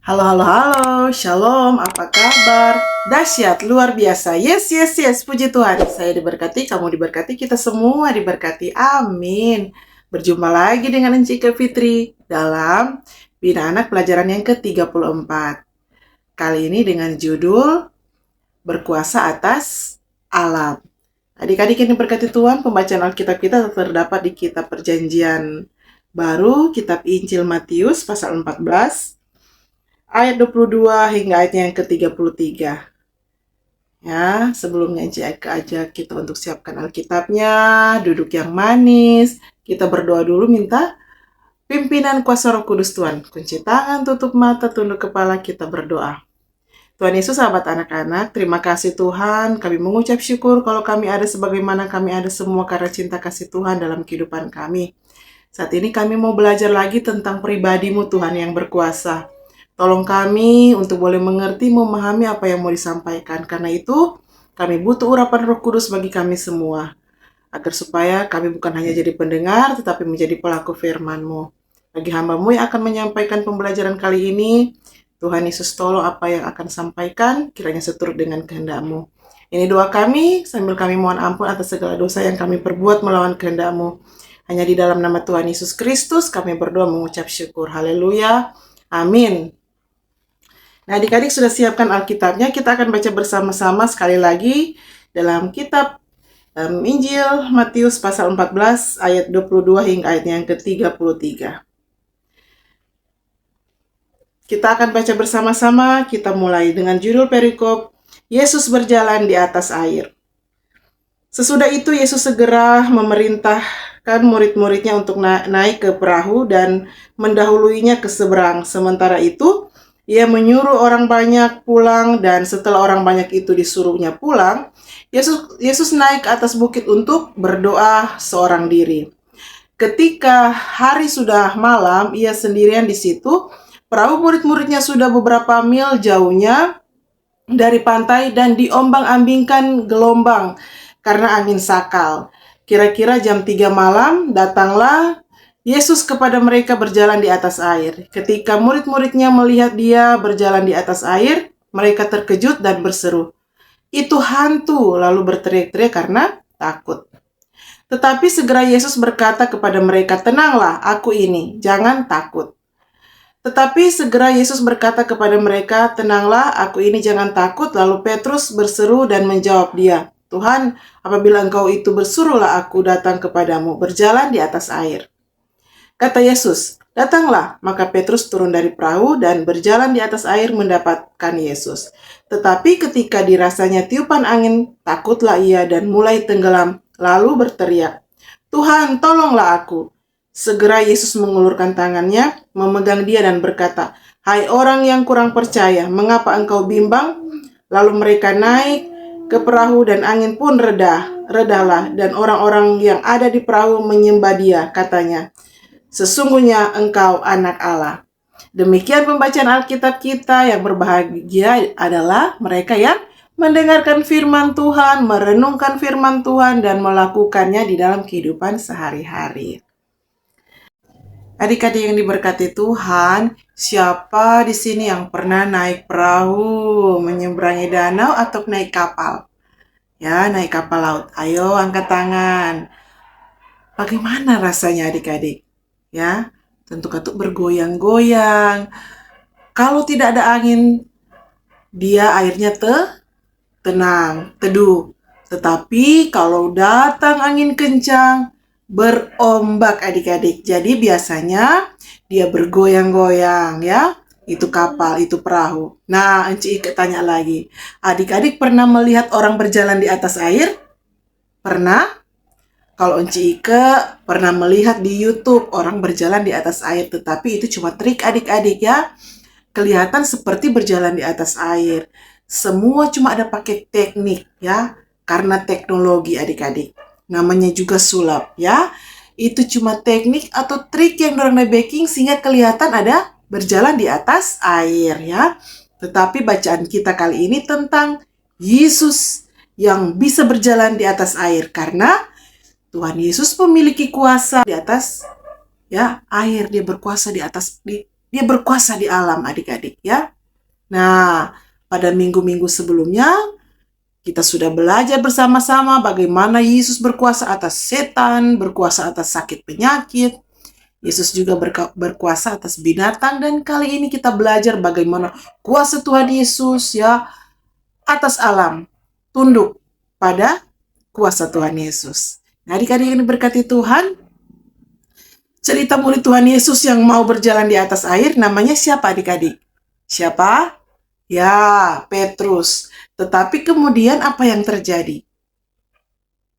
Halo, halo, halo, shalom, apa kabar? Dahsyat, luar biasa, yes, yes, yes, puji Tuhan. Saya diberkati, kamu diberkati, kita semua diberkati, amin. Berjumpa lagi dengan Encik Fitri dalam Bina Anak pelajaran yang ke-34. Kali ini dengan judul Berkuasa Atas Alam. Adik-adik yang diberkati Tuhan, pembacaan Alkitab kita terdapat di kitab Perjanjian Baru, kitab Injil Matius pasal 14, ayat 22 hingga ayatnya yang ke-33. Ya, sebelumnya ajak kita untuk siapkan Alkitabnya, duduk yang manis. Kita berdoa dulu minta pimpinan kuasa Roh Kudus Tuhan. Kunci tangan, tutup mata, tunduk kepala, kita berdoa. Tuhan Yesus, sahabat anak-anak, terima kasih Tuhan. Kami mengucap syukur kalau kami ada sebagaimana kami ada semua karena cinta kasih Tuhan dalam kehidupan kami. Saat ini kami mau belajar lagi tentang pribadi-Mu Tuhan yang berkuasa. Tolong kami untuk boleh mengerti, memahami apa yang mau disampaikan. Karena itu, kami butuh urapan Roh Kudus bagi kami semua. Agar supaya kami bukan hanya jadi pendengar, tetapi menjadi pelaku firman-Mu. Bagi hamba-Mu yang akan menyampaikan pembelajaran kali ini, Tuhan Yesus tolong apa yang akan sampaikan, kiranya seturut dengan kehendak-Mu. Ini doa kami, sambil kami mohon ampun atas segala dosa yang kami perbuat melawan kehendak-Mu. Hanya di dalam nama Tuhan Yesus Kristus kami berdoa mengucap syukur. Haleluya. Amin. Nah, adik-adik sudah siapkan Alkitabnya, kita akan baca bersama-sama sekali lagi dalam kitab Injil Matius pasal 14 ayat 22 hingga ayatnya yang ke-33. Kita akan baca bersama-sama, kita mulai dengan judul perikop, Yesus berjalan di atas air. Sesudah itu Yesus segera memerintahkan murid-muridnya untuk naik ke perahu dan mendahuluinya ke seberang. Sementara itu, Ia menyuruh orang banyak pulang, dan setelah orang banyak itu disuruhnya pulang, Yesus naik ke atas bukit untuk berdoa seorang diri. Ketika hari sudah malam, Ia sendirian di situ. Perahu murid-muridnya sudah beberapa mil jauhnya dari pantai dan diombang-ambingkan gelombang karena angin sakal. Kira-kira jam 3 malam, datanglah Yesus kepada mereka berjalan di atas air. Ketika murid-muridnya melihat Dia berjalan di atas air, mereka terkejut dan berseru, "Itu hantu!" lalu berteriak-teriak karena takut. Tetapi segera Yesus berkata kepada mereka, "Tenanglah, aku ini, jangan takut." Tetapi segera Yesus berkata kepada mereka, "Tenanglah, aku ini, jangan takut." Lalu Petrus berseru dan menjawab Dia, "Tuhan, apabila Engkau itu bersuruhlah aku datang kepadamu, berjalan di atas air." Kata Yesus, "Datanglah." Maka Petrus turun dari perahu dan berjalan di atas air mendapatkan Yesus. Tetapi ketika dirasanya tiupan angin, takutlah ia dan mulai tenggelam, lalu berteriak, "Tuhan, tolonglah aku." Segera Yesus mengulurkan tangannya, memegang dia dan berkata, "Hai orang yang kurang percaya, mengapa engkau bimbang?" Lalu mereka naik ke perahu dan angin pun redahlah, dan orang-orang yang ada di perahu menyembah Dia, katanya, "Sesungguhnya Engkau Anak Allah." Demikian pembacaan Alkitab kita. Yang berbahagia adalah mereka yang mendengarkan firman Tuhan, merenungkan firman Tuhan, dan melakukannya di dalam kehidupan sehari-hari. Adik-adik yang diberkati Tuhan, siapa di sini yang pernah naik perahu, menyeberangi danau atau naik kapal? Ya, naik kapal laut. Ayo angkat tangan. Bagaimana rasanya adik-adik? Ya, tentu katuk bergoyang-goyang. Kalau tidak ada angin, dia airnya tenang, teduh. Tetapi kalau datang angin kencang, berombak adik-adik. Jadi biasanya dia bergoyang-goyang ya. Itu kapal, itu perahu. Nah, Enci Ike tanya lagi. Adik-adik pernah melihat orang berjalan di atas air? Pernah? Kalau Enci Ike pernah melihat di YouTube orang berjalan di atas air, tetapi itu cuma trik adik-adik ya. Kelihatan seperti berjalan di atas air. Semua cuma ada pakai teknik ya, karena teknologi adik-adik. Namanya juga sulap ya. Itu cuma teknik atau trik yang dorang baking sehingga kelihatan ada berjalan di atas air ya. Tetapi bacaan kita kali ini tentang Yesus yang bisa berjalan di atas air karena Tuhan Yesus memiliki kuasa di atas ya air. Dia berkuasa di Dia berkuasa di alam, adik-adik ya. Nah, pada minggu-minggu sebelumnya kita sudah belajar bersama-sama bagaimana Yesus berkuasa atas setan, berkuasa atas sakit penyakit. Yesus juga berkuasa atas binatang, dan kali ini kita belajar bagaimana kuasa Tuhan Yesus ya atas alam, tunduk pada kuasa Tuhan Yesus. Nah, adik-adik yang diberkati Tuhan, cerita murid Tuhan Yesus yang mau berjalan di atas air namanya siapa adik-adik? Siapa? Ya, Petrus. Tetapi kemudian apa yang terjadi?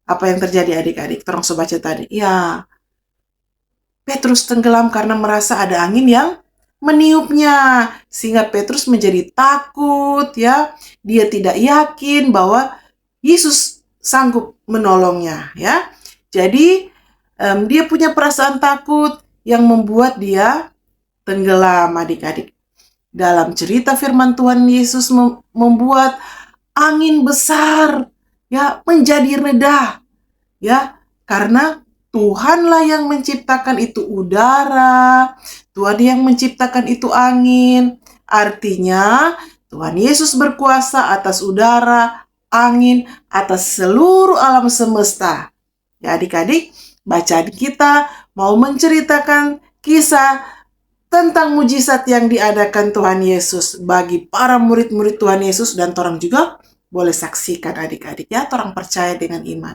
Apa yang terjadi adik-adik? Tolong baca tadi. Ya, Petrus tenggelam karena merasa ada angin yang meniupnya. Sehingga Petrus menjadi takut ya. Dia tidak yakin bahwa Yesus sanggup menolongnya ya. Jadi dia punya perasaan takut yang membuat dia tenggelam adik-adik. Dalam cerita firman Tuhan, Yesus membuat angin besar ya menjadi reda ya, karena Tuhanlah yang menciptakan itu udara, Tuhan yang menciptakan itu angin. Artinya Tuhan Yesus berkuasa atas udara, angin, atas seluruh alam semesta. Ya adik-adik, bacaan kita mau menceritakan kisah tentang mujizat yang diadakan Tuhan Yesus bagi para murid-murid Tuhan Yesus, dan orang juga boleh saksikan adik-adik ya, orang percaya dengan iman.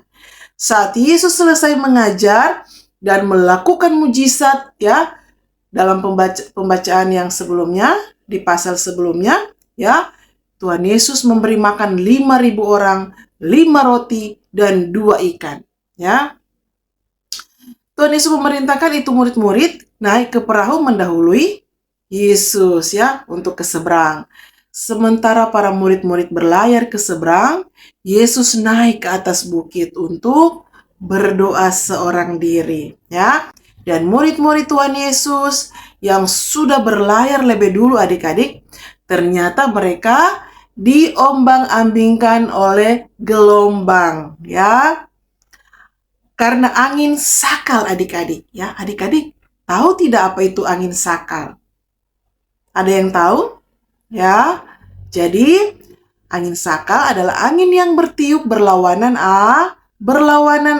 Saat Yesus selesai mengajar dan melakukan mujizat ya, dalam pembacaan yang sebelumnya, di pasal sebelumnya ya, Tuhan Yesus memberi makan 5.000 orang, 5 roti dan 2 ikan ya. Tuhan Yesus memerintahkan itu murid-murid naik ke perahu mendahului Yesus ya untuk ke seberang. Sementara para murid-murid berlayar ke seberang, Yesus naik ke atas bukit untuk berdoa seorang diri ya. Dan murid-murid Tuhan Yesus yang sudah berlayar lebih dulu adik-adik, ternyata mereka diombang-ambingkan oleh gelombang ya. Karena angin sakal adik-adik ya. Adik-adik tahu tidak apa itu angin sakal? Ada yang tahu? Ya. Jadi angin sakal adalah angin yang bertiup berlawanan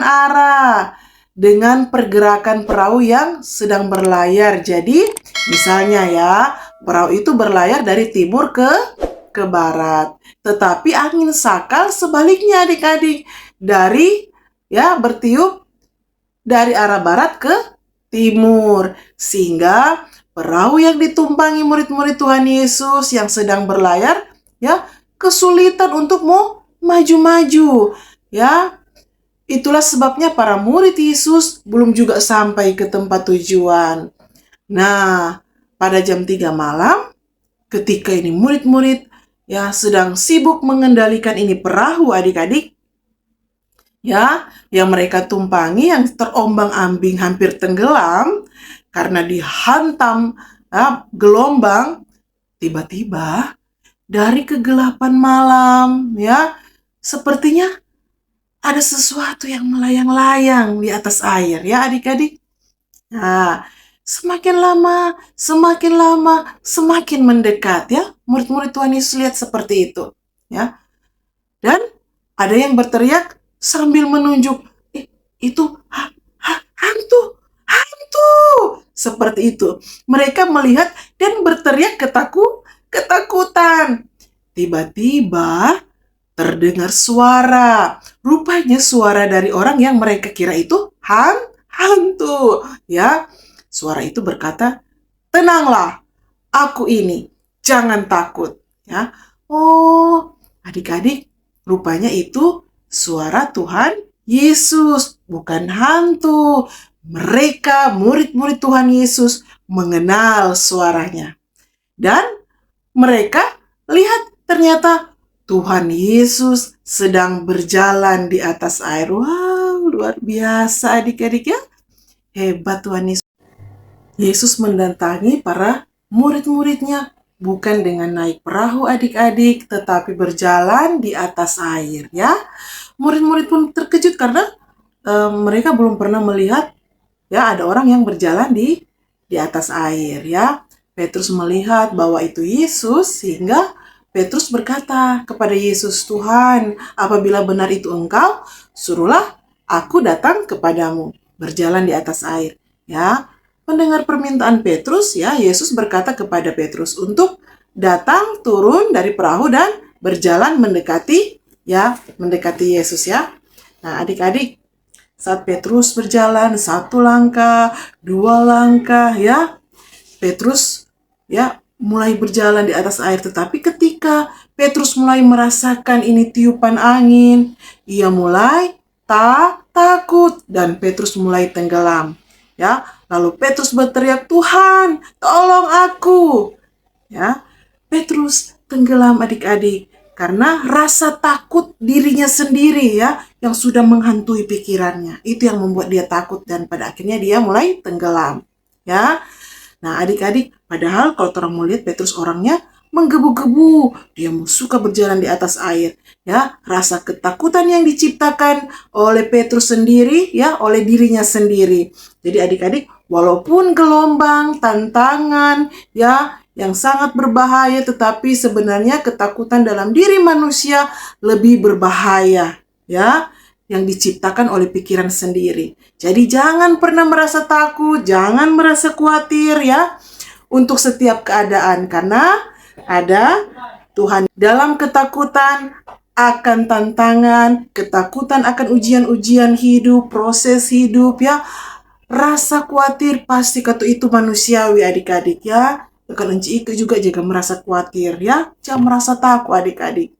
arah dengan pergerakan perahu yang sedang berlayar. Jadi misalnya ya, perahu itu berlayar dari timur ke barat. Tetapi angin sakal sebaliknya adik-adik, dari ya bertiup dari arah barat ke timur, sehingga perahu yang ditumpangi murid-murid Tuhan Yesus yang sedang berlayar ya kesulitan untuk mau maju-maju ya. Itulah sebabnya para murid Yesus belum juga sampai ke tempat tujuan. Nah, pada jam 3 malam ketika ini murid-murid ya sedang sibuk mengendalikan ini perahu adik-adik ya, yang mereka tumpangi yang terombang-ambing hampir tenggelam karena dihantam ya, gelombang. Tiba-tiba dari kegelapan malam ya, sepertinya ada sesuatu yang melayang-layang di atas air ya adik-adik. Nah, semakin lama semakin mendekat ya. Murid-murid Tuhan Yesus lihat seperti itu ya. Dan ada yang berteriak sambil menunjuk, itu hantu. Seperti itu. Mereka melihat dan berteriak ketakutan. Tiba-tiba terdengar suara. Rupanya suara dari orang yang mereka kira itu hantu. Ya, suara itu berkata, "Tenanglah, aku ini, jangan takut." Ya. Oh, adik-adik, rupanya itu suara Tuhan Yesus, bukan hantu. Mereka, murid-murid Tuhan Yesus, mengenal suaranya. Dan mereka lihat ternyata Tuhan Yesus sedang berjalan di atas air. Wow, luar biasa adik-adik ya. Hebat Tuhan Yesus. Yesus mendatangi para murid-muridnya bukan dengan naik perahu adik-adik, tetapi berjalan di atas air ya. Murid-murid pun terkejut karena mereka belum pernah melihat ya ada orang yang berjalan di atas air ya. Petrus melihat bahwa itu Yesus, sehingga Petrus berkata kepada Yesus, "Tuhan, apabila benar itu Engkau, suruhlah aku datang kepadamu, berjalan di atas air." Ya, mendengar permintaan Petrus, ya, Yesus berkata kepada Petrus untuk datang turun dari perahu dan berjalan mendekati Yesus, ya. Nah, adik-adik, saat Petrus berjalan 1 langkah, 2 langkah, ya, Petrus, ya, mulai berjalan di atas air. Tetapi ketika Petrus mulai merasakan ini tiupan angin, ia mulai takut dan Petrus mulai tenggelam. Ya, lalu Petrus berteriak, "Tuhan, tolong aku!" Ya, Petrus tenggelam, adik-adik, karena rasa takut dirinya sendiri, ya, yang sudah menghantui pikirannya. Itu yang membuat dia takut dan pada akhirnya dia mulai tenggelam. Ya. Nah, adik-adik, padahal kalau orang mau lihat Petrus orangnya menggebu-gebu, dia suka berjalan di atas air, ya. Rasa ketakutan yang diciptakan oleh Petrus sendiri, ya, oleh dirinya sendiri. Jadi adik-adik, walaupun gelombang, tantangan, ya, yang sangat berbahaya, tetapi sebenarnya ketakutan dalam diri manusia lebih berbahaya, ya, yang diciptakan oleh pikiran sendiri. Jadi jangan pernah merasa takut, jangan merasa khawatir, ya, untuk setiap keadaan, karena ada Tuhan. Dalam ketakutan akan tantangan, ketakutan akan ujian-ujian hidup, proses hidup, ya, rasa khawatir pasti itu manusiawi, adik-adik, ya. Kan Enci Ike juga merasa khawatir, ya. Jangan merasa takut, adik-adik.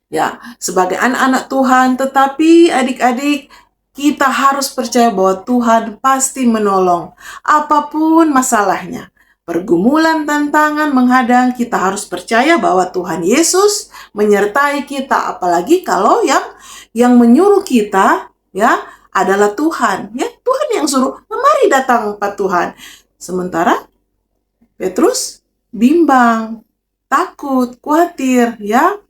Ya, sebagai anak-anak Tuhan, tetapi adik-adik, kita harus percaya bahwa Tuhan pasti menolong. Apapun masalahnya, pergumulan, tantangan menghadang, kita harus percaya bahwa Tuhan Yesus menyertai kita. Apalagi kalau yang menyuruh kita, ya, adalah Tuhan. Ya, Tuhan yang suruh, "Mari datang Pak Tuhan." Sementara Petrus bimbang, takut, khawatir, ya.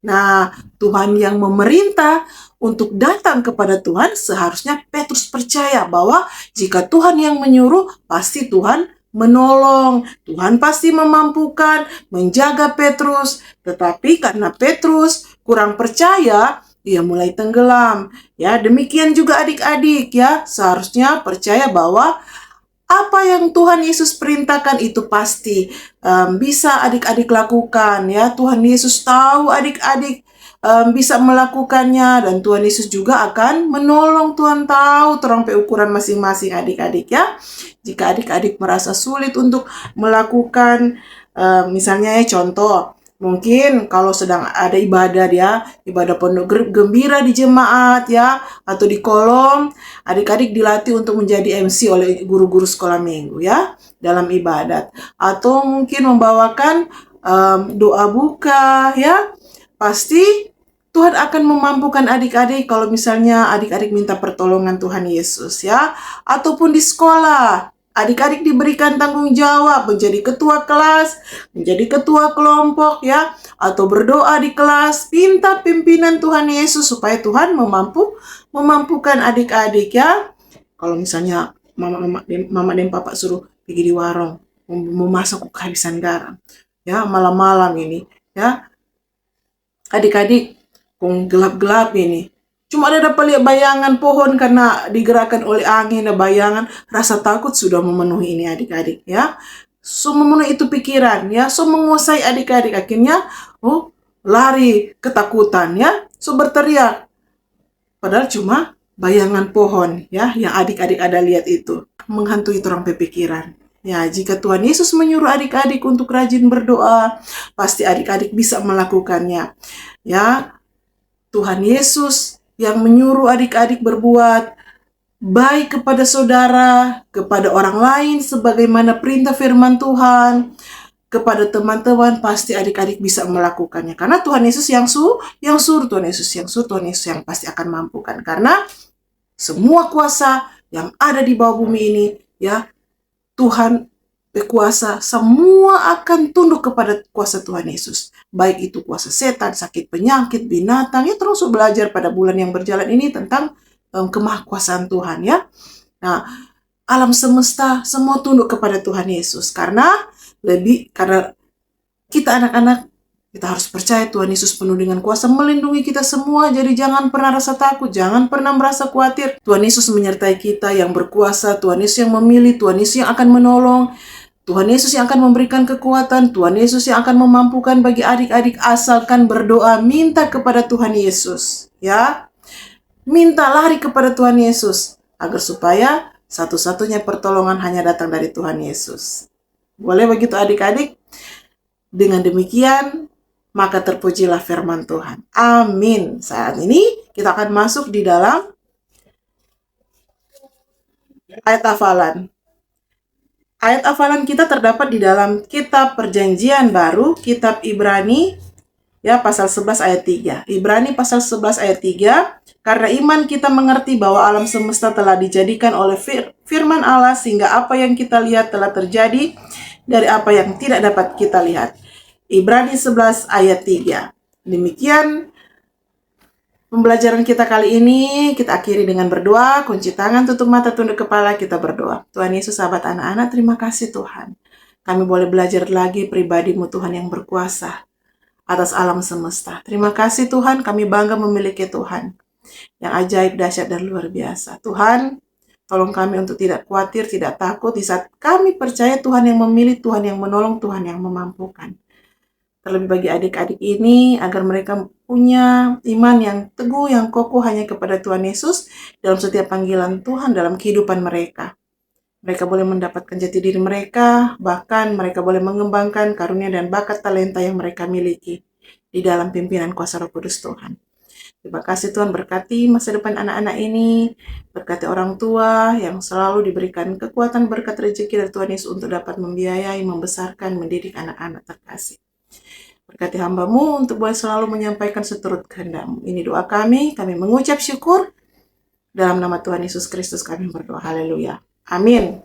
Nah, Tuhan yang memerintah untuk datang kepada Tuhan, seharusnya Petrus percaya bahwa jika Tuhan yang menyuruh, pasti Tuhan menolong. Tuhan pasti memampukan, menjaga Petrus. Tetapi karena Petrus kurang percaya, ia mulai tenggelam. Ya, demikian juga adik-adik, ya, seharusnya percaya bahwa apa yang Tuhan Yesus perintahkan itu pasti bisa adik-adik lakukan, ya. Tuhan Yesus tahu adik-adik bisa melakukannya, dan Tuhan Yesus juga akan menolong. Tuhan tahu terampai ukuran masing-masing adik-adik, ya. Jika adik-adik merasa sulit untuk melakukan, misalnya, ya, contoh, mungkin kalau sedang ada ibadah, ya, ibadah pondok gembira di jemaat, ya, atau di kolom, adik-adik dilatih untuk menjadi MC oleh guru-guru sekolah minggu, ya, dalam ibadat. Atau mungkin membawakan doa buka, ya. Pasti Tuhan akan memampukan adik-adik kalau misalnya adik-adik minta pertolongan Tuhan Yesus, ya. Ataupun di sekolah, adik-adik diberikan tanggung jawab menjadi ketua kelas, menjadi ketua kelompok, ya, atau berdoa di kelas, minta pimpinan Tuhan Yesus supaya Tuhan memampukan adik-adik, ya. Kalau misalnya mama dan papa suruh pergi di warung, mau masak kehabisan garam, ya, malam-malam ini, ya, adik-adik gelap-gelap ini, cuma ada dapat lihat bayangan pohon karena digerakkan oleh angin dan bayangan, rasa takut sudah memenuhi ini adik-adik, ya. So memenuhi itu pikiran, ya. So menguasai adik-adik, akhirnya lari ketakutan, ya. So berteriak, padahal cuma bayangan pohon, ya, yang adik-adik ada lihat itu menghantui orang pikiran. Ya, jika Tuhan Yesus menyuruh adik-adik untuk rajin berdoa, pasti adik-adik bisa melakukannya. Ya, Tuhan Yesus yang menyuruh adik-adik berbuat baik kepada saudara, kepada orang lain, sebagaimana perintah firman Tuhan, kepada teman-teman, pasti adik-adik bisa melakukannya. Karena Tuhan Yesus yang suruh, Tuhan Yesus yang pasti akan mampukan. Karena semua kuasa yang ada di bawah bumi ini, ya, Tuhan berkuasa, semua akan tunduk kepada kuasa Tuhan Yesus. Baik itu kuasa setan, sakit penyakit, binatang, ya, terus belajar pada bulan yang berjalan ini tentang kemahkuasaan Tuhan, ya. Nah, alam semesta semua tunduk kepada Tuhan Yesus. Karena kita anak-anak, kita harus percaya Tuhan Yesus penuh dengan kuasa melindungi kita semua. Jadi jangan pernah rasa takut, jangan pernah merasa khawatir. Tuhan Yesus menyertai kita yang berkuasa, Tuhan Yesus yang memilih, Tuhan Yesus yang akan menolong, Tuhan Yesus yang akan memberikan kekuatan, Tuhan Yesus yang akan memampukan bagi adik-adik, asalkan berdoa, minta kepada Tuhan Yesus. Ya, minta, lari kepada Tuhan Yesus, agar supaya satu-satunya pertolongan hanya datang dari Tuhan Yesus. Boleh begitu adik-adik? Dengan demikian, maka terpujilah firman Tuhan. Amin. Saat ini kita akan masuk di dalam ayat hafalan. Ayat hafalan kita terdapat di dalam kitab Perjanjian Baru, kitab Ibrani, ya, pasal 11 ayat 3. Ibrani pasal 11 ayat 3. Karena iman kita mengerti bahwa alam semesta telah dijadikan oleh firman Allah, sehingga apa yang kita lihat telah terjadi dari apa yang tidak dapat kita lihat. Ibrani 11 ayat 3. Demikian pembelajaran kita kali ini. Kita akhiri dengan berdoa. Kunci tangan, tutup mata, tunduk kepala, kita berdoa. Tuhan Yesus, sahabat anak-anak, terima kasih Tuhan. Kami boleh belajar lagi pribadi-Mu Tuhan yang berkuasa atas alam semesta. Terima kasih Tuhan, kami bangga memiliki Tuhan yang ajaib, dahsyat, dan luar biasa. Tuhan, tolong kami untuk tidak khawatir, tidak takut di saat kami percaya Tuhan yang memilih, Tuhan yang menolong, Tuhan yang memampukan. Terlebih bagi adik-adik ini, agar mereka punya iman yang teguh, yang kokoh hanya kepada Tuhan Yesus dalam setiap panggilan Tuhan dalam kehidupan mereka. Mereka boleh mendapatkan jati diri mereka, bahkan mereka boleh mengembangkan karunia dan bakat talenta yang mereka miliki di dalam pimpinan kuasa Roh Kudus Tuhan. Terima kasih Tuhan, berkati masa depan anak-anak ini, berkati orang tua yang selalu diberikan kekuatan, berkat, rezeki dari Tuhan Yesus untuk dapat membiayai, membesarkan, mendidik anak-anak terkasih. Berkati hamba-Mu untuk boleh selalu menyampaikan seturut kehendak-Mu. Ini doa kami mengucap syukur. Dalam nama Tuhan Yesus Kristus kami berdoa. Haleluya. Amin.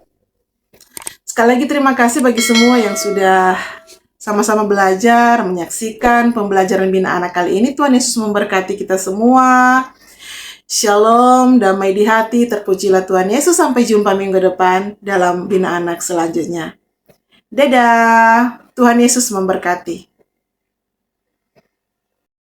Sekali lagi terima kasih bagi semua yang sudah sama-sama belajar, menyaksikan pembelajaran Bina Anak kali ini. Tuhan Yesus memberkati kita semua. Shalom, damai di hati, terpujilah Tuhan Yesus. Sampai jumpa minggu depan dalam Bina Anak selanjutnya. Dadah, Tuhan Yesus memberkati.